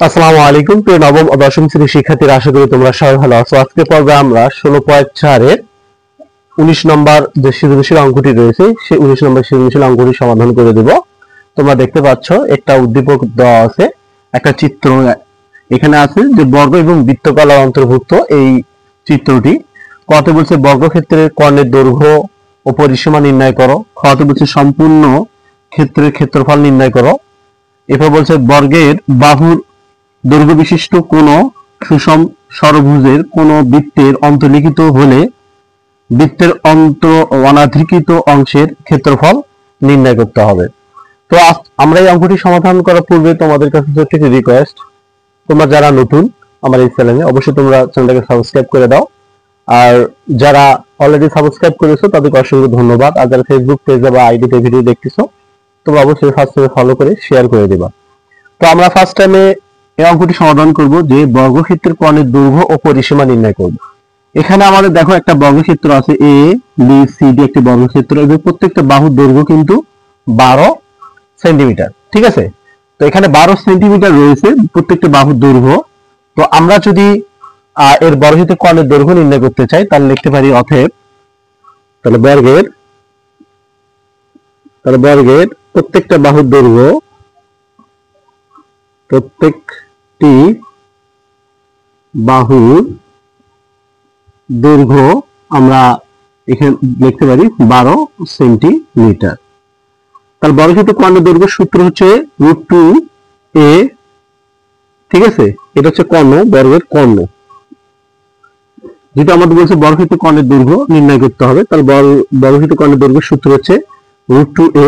আসসালামু আলাইকুম প্রিয় নবম ও দশম শ্রেণীর শিক্ষার্থীরা, আশা করি তোমরা সবাই ভালো আছো। আজকে পর্বে আমরা 16.4 এর 19 নম্বর যে সৃজনশীল অঙ্কটি রয়েছে সেই 19 নম্বর সৃজনশীল অঙ্কটি সমাধান করে দেব। তোমরা দেখতে পাচ্ছ একটা উদ্দীপক দেওয়া আছে, একটা চিত্র এখানে আছে যে বর্গ এবং বৃত্তকলার অন্তর্ভুক্ত এই চিত্রটি। কতে বলছে বর্গক্ষেত্রের কর্ণের দৈর্ঘ্য ও পরিসীমা নির্ণয় করো। খতে বলছে সম্পূর্ণ ক্ষেত্রের ক্ষেত্রফল নির্ণয় করো। এরপর বলছে বর্গের বাহুর দৈর্ঘ্য বিশিষ্ট কোন সুষম ষড়ভুজের কোন বৃত্তের অন্তর্লিখিত হলে বৃত্তের অনাধিকৃত অংশের ক্ষেত্রফল নির্ণয় করতে হবে। তো আমরা এই অঙ্কটি সমাধান করার পূর্বে তোমাদের কাছে ছোট্ট একটি রিকোয়েস্ট, তোমরা যারা নতুন আমার এই চ্যানেলে, অবশ্যই তোমরা চ্যানেলটাকে সাবস্ক্রাইব করে দাও। আর যারা অলরেডি সাবস্ক্রাইব করেছো তাদেরকে অসংখ্য ধন্যবাদ। আর যারা ফেসবুক পেজে বা আইডিতে ভিডিও দেখতেছো তোমরা অবশ্যই ফার্স্ট টাইমে ফলো করে শেয়ার করে দিবা। তো আমরা ফার্স্ট টাইমে এই অঙ্কটি সমাধান করব যে বর্গক্ষেত্রের কর্ণের দৈর্ঘ্য ও পরিসীমা নির্ণয় করব। এখানে আমাদের দেখো একটা বর্গক্ষেত্র আছে, এ বি সি ডি একটি বর্গক্ষেত্র, এবং প্রত্যেকটা বাহুর দৈর্ঘ্য কিন্তু 12 সেন্টিমিটার। ঠিক আছে, তো এখানে 12 সেন্টিমিটার রয়েছে প্রত্যেকটা বাহুর দৈর্ঘ্য। তো আমরা যদি এর বর্গক্ষেত্রের কর্ণের দৈর্ঘ্য নির্ণয় করতে চাই তাহলে লিখতে পারি অতএব বর্গের প্রত্যেকটা বাহুর দৈর্ঘ্য, প্রত্যেকটি বাহুর দৈর্ঘ্য আমরা এখানে লিখতে পারি 12 সেন্টিমিটার। তাহলে বর্গক্ষেত্রের কর্ণের দৈর্ঘ্য সূত্র হচ্ছে √2a। ঠিক আছে, এটা হচ্ছে কর্ণ, বর্গের কর্ণ। যেটা আমাদের বলছে বর্গক্ষেত্রের কর্ণের দৈর্ঘ্য নির্ণয় করতে হবে, তাহলে বর্গক্ষেত্রের কর্ণের দৈর্ঘ্য সূত্র হচ্ছে √2a।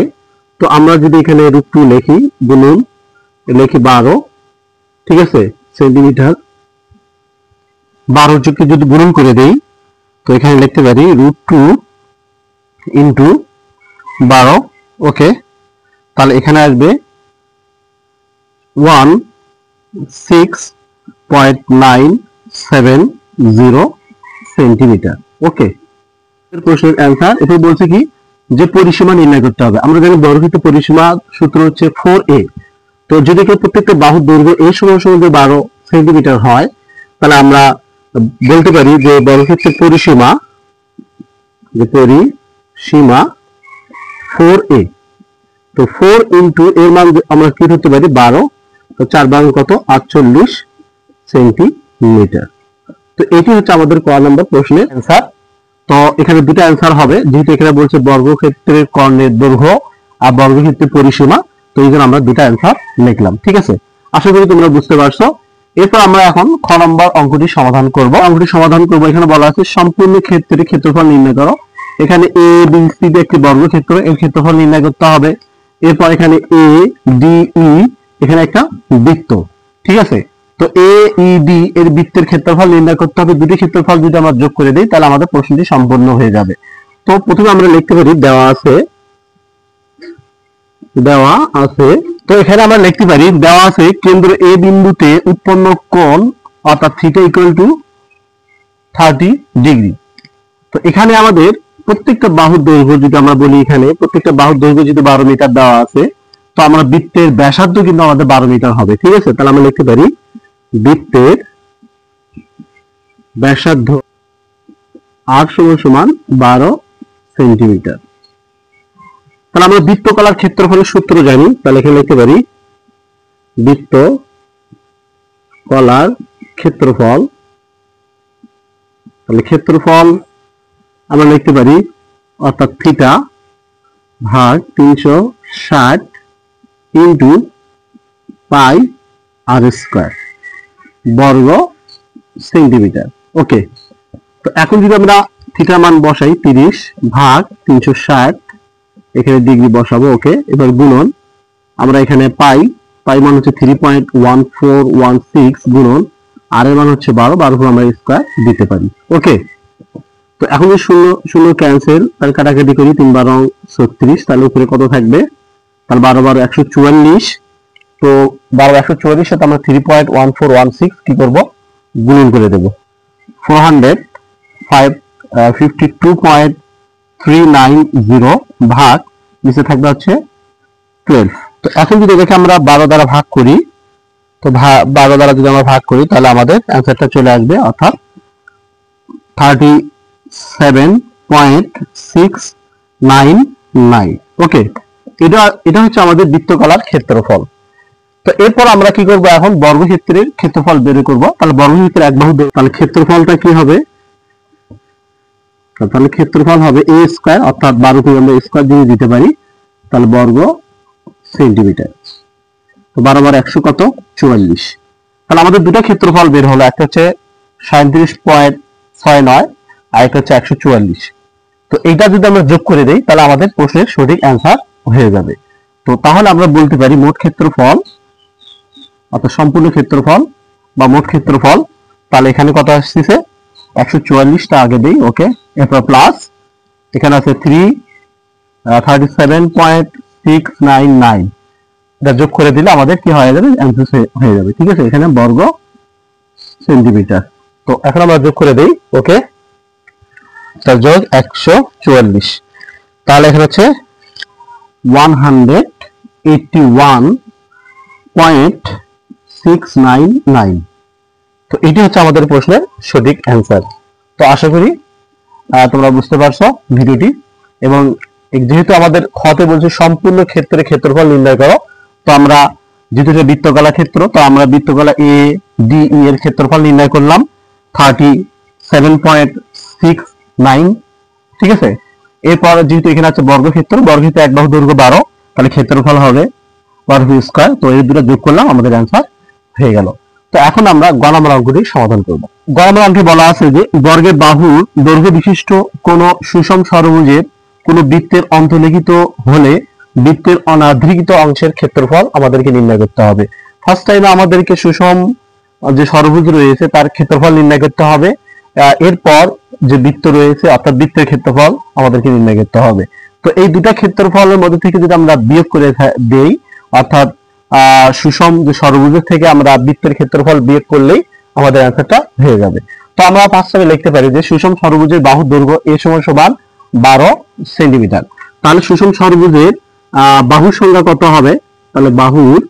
তো আমরা যদি এখানে √2 লিখি, গুণন লিখি 12, ঠিক আছে, সেন্টিমিটার, 12 যোগকে যদি গুণন করে দেই তো এখানে লিখতে পারি √2 ইন্টু 12। ওকে, তাহলে এখানে আসবে 16.970 সেন্টিমিটার। ওকে, প্রশ্নের অ্যান্সার। এরপর বলছে কি যে পরিসীমা নির্ণয় করতে হবে। আমরা জানি বর্গক্ষেত্রের পরিসীমা সূত্র হচ্ছে 4a। তো যদি প্রত্যেকটা বাহুর দৈর্ঘ্য এই সমান 12 সেন্টিমিটার হয় তাহলে আমরা বলতে পারি যে বর্গক্ষেত্রের পরিসীমা 4a। তো 4 ইন্টু এর মান আমরা কি ধরতে পারি 12, তো 4 বাং কত 48 সেন্টিমিটার। তো এটি হচ্ছে আমাদের ক নাম্বার প্রশ্নের অ্যান্সার। তো এখানে দুটো অ্যান্সার হবে, যেহেতু এখানে বলছে বর্গক্ষেত্রের কর্ণের দৈর্ঘ্য আর বর্গক্ষেত্রের পরিসীমা, তো এই জন্য আমরা দুটো অ্যান্সার লিখলাম। ঠিক আছে, আশা করি তোমরা বুঝতে পারছো। এরপর আমরা এখন খ নম্বর অঙ্কটি সমাধান করব। এখানে বলা আছে সম্পূর্ণ ক্ষেত্রের ক্ষেত্রফল নির্ণয় করো। এখানে এ বি সি ডি একটি বর্গক্ষেত্র, এর ক্ষেত্রফল নির্ণয় করতে হবে। এরপর এখানে এ ডি ই এখানে একটা বৃত্ত। ঠিক আছে, তো এ ই ডি এর বৃত্তের ক্ষেত্রফল নির্ণয় করতে হবে। দুটি ক্ষেত্রফল যদি আমরা যোগ করে দিই তাহলে আমাদের প্রশ্নটি সম্পূর্ণ হয়ে যাবে। তো প্রথমে আমরা লিখতে পারি দেওয়া আছে। তো এখানে আমরা লিখতে পারি দেওয়া আছে কেন্দ্র এ বিন্দুতে উৎপন্ন কোণ অর্থাৎ থিটা ইকুয়াল টু 30 ডিগ্রি। তো এখানে আমাদের প্রত্যেকটা বাহুর দৈর্ঘ্য যদি আমরা বলি, এখানে প্রত্যেকটা বাহুর দৈর্ঘ্য যদি 12 মিটার দেওয়া আছে, তো আমরা বৃত্তের ব্যাসার্ধ কিন্তু আমাদের 12 মিটার হবে। ঠিক আছে, তাহলে আমরা লিখতে পারি বৃত্তের ব্যাসার্ধ r সমান 12 সেন্টিমিটার। তাহলে আমরা বৃত্তকলার ক্ষেত্রফলের সূত্র জানি, তাহলে এখানে লিখতে পারি বৃত্তকলার ক্ষেত্রফল। তাহলে ক্ষেত্রফল আমরা লিখতে পারি অর্থাৎ থিটা ভাগ 360 ইন্টু পাই আর স্কয়ার বর্গ সেন্টিমিটার। ওকে, তো এখন যদি আমরা থিটার মান বসাই 30 ভাগ 360, এখানে ডিগ্রি বসাবো। ওকে, এবার গুণন আমরা এখানে পাই মান হচ্ছে 3.1416 গুণন আর এর মান হচ্ছে 12 করে আমরা স্কয়ার দিতে পারি। ওকে, তো এখন যদি শূন্য ক্যান্সেল, তাহলে কাটাকাটি করি, 3 12 36, তাহলে উপরে কত থাকবে, তাহলে 12 12 144। তো 12 144 সাথে আমরা 3.1416 কি করব গুণন করে দেব। 452.390 ভাগ নিচে থাকবে হচ্ছে 12। তো এখন যদি এটাকে আমরা 12 দ্বারা ভাগ করি তো 12 দ্বারা যদি আমরা ভাগ করি তাহলে আমাদের অ্যান্সারটা চলে আসবে, অর্থাৎ 37.699। ওকে, এটা হচ্ছে আমাদের বৃত্তকলার ক্ষেত্রফল। তো এরপর আমরা কি করব, এখন বর্গক্ষেত্রের ক্ষেত্রফল বের করব। তাহলে বর্গক্ষেত্রের এক বাহু, তাহলে ক্ষেত্রফলটা কি হবে, তাহলে ক্ষেত্রফল হবে a স্কয়ার, অর্থাৎ 12 কে আমরা স্কয়ার দিয়ে দিতে পারি, তাহলে বর্গ সেন্টিমিটার। তো 12 বার 100 কত, 44। তাহলে আমাদের দুটো ক্ষেত্রফল বের হলো, একটা হচ্ছে 37.69 আর একটা হচ্ছে 144। তো এইটা যদি আমরা যোগ করে দেই তাহলে আমাদের প্রশ্নের সঠিক অ্যান্সার হয়ে যাবে। তো তাহলে আমরা বলতে পারি মোট ক্ষেত্রফল, অর্থাৎ সম্পূর্ণ ক্ষেত্রফল বা মোট ক্ষেত্রফল, তাহলে এখানে কত আসছে, 144টা আগে দেই। ওকে, এরপর প্লাস এখানে আছে 37.699, এটা যোগ করে দিলে আমাদের কি হয়ে যাবে, অ্যান্সার হয়ে যাবে। ঠিক আছে, এখানে বর্গ সেন্টিমিটার। তো এখন আমরা যোগ করে দেই। ওকে, তার যোগ 144, তাহলে এখানে হচ্ছে 181.699। তো এটি হচ্ছে আমাদের প্রশ্নের সঠিক অ্যান্সার। তো আশা করি তোমরা বুঝতে পারছো ভিডিওটি। এবং যেহেতু আমাদের খতে বলছে সম্পূর্ণ ক্ষেত্রে ক্ষেত্রফল নির্ণয় করো, তো আমরা যেহেতু বৃত্তকলা ক্ষেত্র, তো আমরা বৃত্তকলা এ ডি ই এর ক্ষেত্রফল নির্ণয় করলাম 37.69। ঠিক আছে, এরপর যেহেতু এখানে আছে বর্গক্ষেত্র, বর্গক্ষেত্রে এক বাহু দৈর্ঘ্য 12, তাহলে ক্ষেত্রফল হবে বর্গ স্কয়ার। তো এই দুটো যোগ করলাম, আমাদের অ্যান্সার হয়ে গেল। তো এখন আমরা গ নম্বর অঙ্কটি সমাধান করব। গ নম্বর অঙ্কে বলা আছে যে বর্গের বাহুর দৈর্ঘ্য বিশিষ্ট কোন সুষম ষড়ভুজের কোন বৃত্তের অন্তর্লিখিত হলে বৃত্তের অনাদৃত অংশের ক্ষেত্রফল আমাদেরকে নির্ণয় করতে হবে। ফার্স্ট টাইমে আমাদেরকে সুষম যে ষড়ভুজ রয়েছে তার ক্ষেত্রফল নির্ণয় করতে হবে। এরপর যে বৃত্ত রয়েছে অর্থাৎ বৃত্তের ক্ষেত্রফল আমাদেরকে নির্ণয় করতে হবে। তো এই দুটা ক্ষেত্রফলের মধ্যে থেকে যদি আমরা বিয়োগ করে দেই, অর্থাৎ সুষম যে ষড়ভুজের থেকে আমরা বৃত্তের ক্ষেত্রফল বিয়োগ করলেই আমাদের অ্যান্সারটা হয়ে যাবে। তো আমরা ফার্স্টে লিখতে পারি যে সুষম ষড়ভুজের বাহুর দৈর্ঘ্য a সমান 12 সেন্টিমিটার। তাহলে সুষম ষড়ভুজের বাহুর সংখ্যা কত হবে, তাহলে বাহুর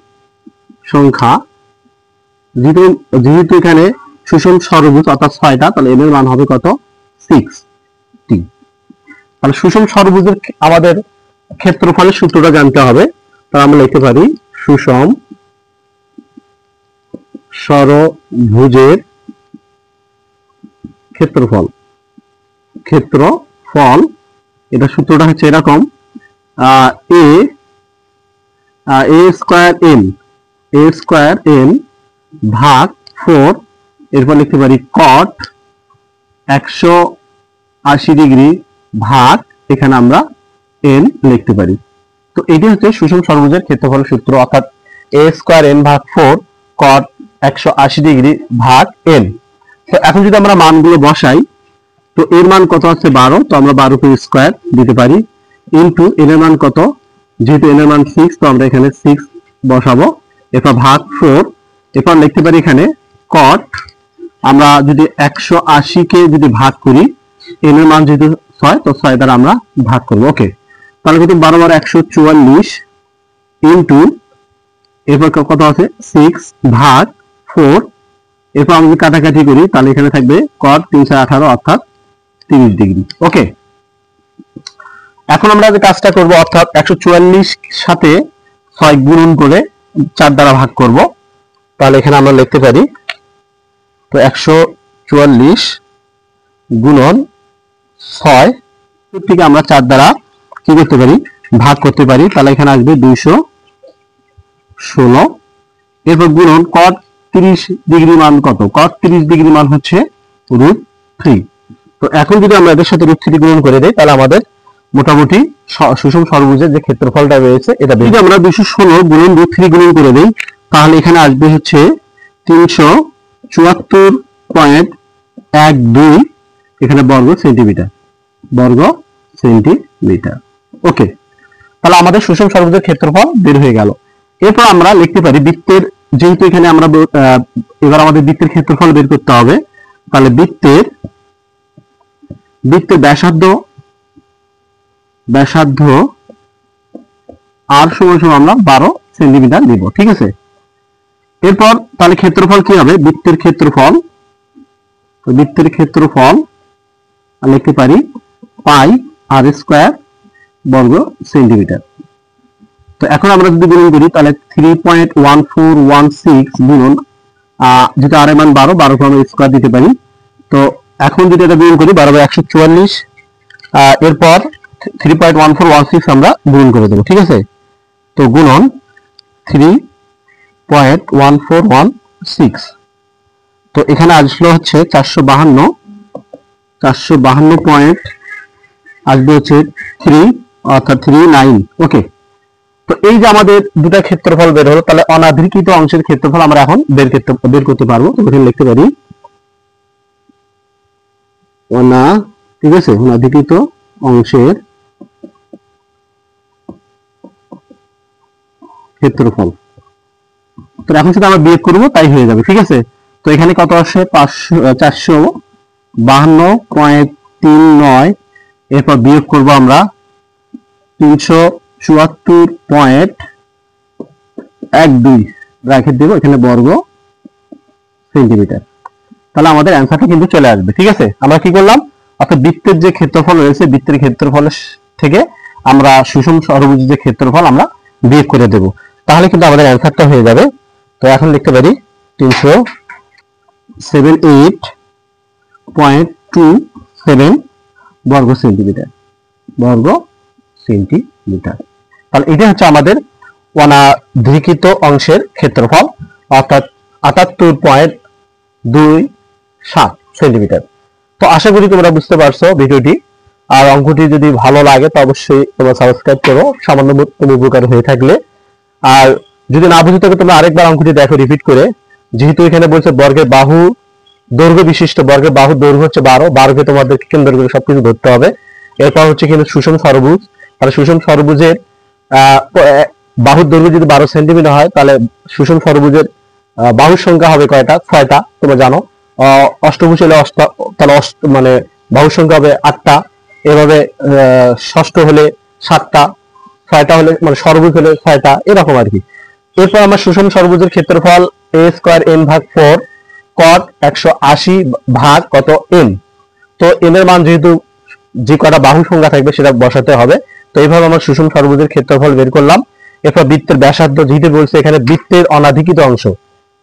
সংখ্যা, যেহেতু এখানে সুষম ষড়ভুজ অর্থাৎ 6টা, তাহলে এর মান হবে কত, 6টি। তাহলে সুষম ষড়ভুজের আমাদের ক্ষেত্রফলের সূত্রটা জানতে হবে। তাহলে আমরা লিখতে পারি সুষম ষড়ভুজের ক্ষেত্রফল, এটা সূত্রটা হচ্ছে এরকম, a স্কয়ার n ভাগ 4, এরপর লিখতে পারি cot 180 ডিগ্রি ভাগ, এখানে আমরা n লিখতে পারি। তো এটি হচ্ছে সুষম ষড়ভুজের ক্ষেত্রফলের সূত্র, অর্থাৎ a স্কয়ার n ভাগ 4 cot 180 ডিগ্রি ভাগ n। তো এখন যদি আমরা মানগুলো বসাই, তো এর মান কত আছে 12, তো আমরা 12 কে স্কয়ার দিতে পারি, ইনটু n এর মান কত, যেহেতু n এর মান 6, তো আমরা এখানে 6 বসাবো, এরপর ভাগ 4, এরপর লিখতে পারি এখানে cot, আমরা যদি 180 কে যদি ভাগ করি, n এর মান যেহেতু 6, তো 6 দ্বারা আমরা ভাগ করব। ওকে, তাহলে কত, 12 বার 144 ইনটু, এরপর কত আছে 6 ভাগ 4, এরপর আমরা যদি কাটাকাটি করি তাহলে এখানে থাকবে cot 318 অর্থাৎ 30 ডিগ্রি। ওকে, এখন আমরা যে কাজটা করব, অর্থাৎ 144 সাথে 6 গুণন করে 4 দ্বারা ভাগ করব। তাহলে এখানে আমরা লিখতে পারি, তো 144 গুণন 6 থেকে আমরা 4 দ্বারা কি করতে পারি, ভাগ করতে পারি। তাহলে এখানে আসবে 216, এরপর গুণন cot 30 ডিগ্রি মান কত, cot 30 ডিগ্রি মান হচ্ছে √3। তো এখন যদি আমরা এদের সাথে √3 গুণন করে দেই তাহলে আমাদের মোটামুটি সুষম ষড়ভুজের যে ক্ষেত্রফলটা রয়েছে এটা যদি আমরা 216 গুণন √3 গুণন করে দেই তাহলে এখানে আসবে হচ্ছে 374.12, এখানে বর্গ সেন্টিমিটার। ওকে, তাহলে আমাদের সুষম ষড়ভুজের ক্ষেত্রফল বের হয়ে গেল। এরপর আমরা লিখতে পারি বৃত্তের, যেহেতু এখানে আমরা এবার আমাদের বৃত্তের ক্ষেত্রফল বের করতে হবে, তাহলে বৃত্তের ব্যাসার্ধ আর সমান আমরা 12 সেন্টিমিটার নিব। ঠিক আছে, এরপর তাহলে ক্ষেত্রফল কি হবে, বৃত্তের ক্ষেত্রফল, বৃত্তের ক্ষেত্রফল লিখতে পারি পাই আর স্কয়ার বর্গ সেন্টিমিটার। তো এখন আমরা যদি গুণন করি তাহলে 3.1416 গুণন যেটা আর এর মান 12 কে আমরা স্কয়ার দিতে পারি। তো এখন যদি এটা গুণন করি 12/144, এরপর 3.1416 আমরা গুণন করে দেবো, ঠিক আছে। তো গুণন 3.1416, তো এখানে আসলো হচ্ছে 452 পয়েন্ট আসবে হচ্ছে 3 অর্থাৎ 39। ওকে, তো এই যে আমাদের দুটা ক্ষেত্রফল বের হলো, তাহলে অনাধিকৃত অংশের ক্ষেত্রফল আমরা এখন বের করতে পারবো। তো এখানে লিখতে পারি ঠিক আছে, অনাধিকৃত অংশের ক্ষেত্রফল। তো এখন শুধু আমরা বিয়োগ করবো তাই হয়ে যাবে, ঠিক আছে। তো এখানে কত আসে 452.39, এরপর বিয়োগ করব আমরা 374.12 ব্র্যাকেট দেব, এখানে বর্গ সেন্টিমিটার। তাহলে আমাদের অ্যান্সারটা কিন্তু চলে আসবে, ঠিক আছে। আমরা কি করলাম, অর্থাৎ বৃত্তের যে ক্ষেত্রফল রয়েছে, বৃত্তের ক্ষেত্রফল থেকে আমরা সুষম ষড়ভুজের যে ক্ষেত্রফল আমরা বিয়োগ করে দেব, তাহলে কিন্তু আমাদের অ্যান্সারটা হয়ে যাবে। তো এখন লিখতে পারি 378.27 বর্গ সেন্টিমিটার, বর্গ সেন্টিমিটার। তাহলে এটা হচ্ছে আমাদের অনাধিকৃত অংশের ক্ষেত্রফল, অর্থাৎ 78.27 সেন্টিমিটার। তো আশা করি তোমরা বুঝতে পারছো ভিডিওটি। আর অঙ্কটি যদি ভালো লাগে তো অবশ্যই তোমরা সাবস্ক্রাইব করো, সামান্য উপকার হয়ে থাকলে। আর যদি না বুঝে থাকো তোমরা আরেকবার অঙ্কটি দেখো রিপিট করে, যেহেতু এখানে বলছে বর্গের বাহু দৈর্ঘ্য বিশিষ্ট, বর্গের বাহু দৈর্ঘ্য হচ্ছে 12কে তোমাদেরকে কেন্দ্র করে সবকিছু ধরতে হবে। এরপর হচ্ছে কিন্তু সুষম ষড়ভুজ, তাহলে সুষম ষড়ভুজের বাহুর দৈর্ঘ্য যদি 12 সেন্টিমিটার হয়, তাহলে সুষম ষড়ভুজের বাহুর সংখ্যা হবে কয়টা, 6টা, তোমরা জানো। অষ্টভুজ হলে তাহলে মানে বাহুর সংখ্যা হবে 8টা, এভাবে ষষ্ঠ হলে 7টা, 6টা হলে মানে ষড়ভুজ হলে 6টা, এরকম আর কি। এরপর আমার সুষম ষড়ভুজের ক্ষেত্রফল a স্কয়ার n ভাগ 4 cot 180 ভাগ কত n। তো n এর মান যেহেতু যে কটা বাহু সংখ্যা থাকবে সেটা বসাতে হবে। তো এইভাবে আমরা সুষম ষড়ভুজের ক্ষেত্রফল বের করলাম। এরপর বৃত্তের ব্যাসার্ধ, যেহেতু বলছে এখানে বৃত্তের অনাধিকৃত অংশ,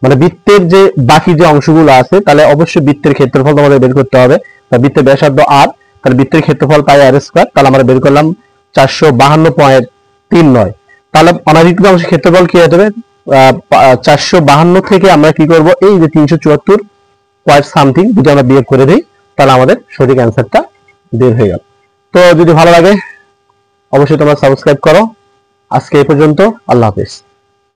মানে বৃত্তের যে বাকি যে অংশগুলো আছে, তাহলে অবশ্যই বৃত্তের ক্ষেত্রফল আমাদের বের করতে হবে। বৃত্তের ব্যাসার্ধ r, তাহলে বৃত্তের ক্ষেত্রফল পাই r স্কয়ার, তাহলে আমরা বের করলাম 452.39। তাহলে অনাধিকৃত অংশের ক্ষেত্রফল কি হয়ে যাবে, 452 থেকে আমরা কি করব, এই যে 374 পয়েন্ট সামথিং যদি আমরা বিয়োগ করে দিই, তাহলে আমাদের সঠিক অ্যান্সারটা বের হয়ে গেল। তো যদি ভালো লাগে অবশ্যই তোমরা সাবস্ক্রাইব করো। আজকে এই পর্যন্ত, আল্লাহ হাফেজ।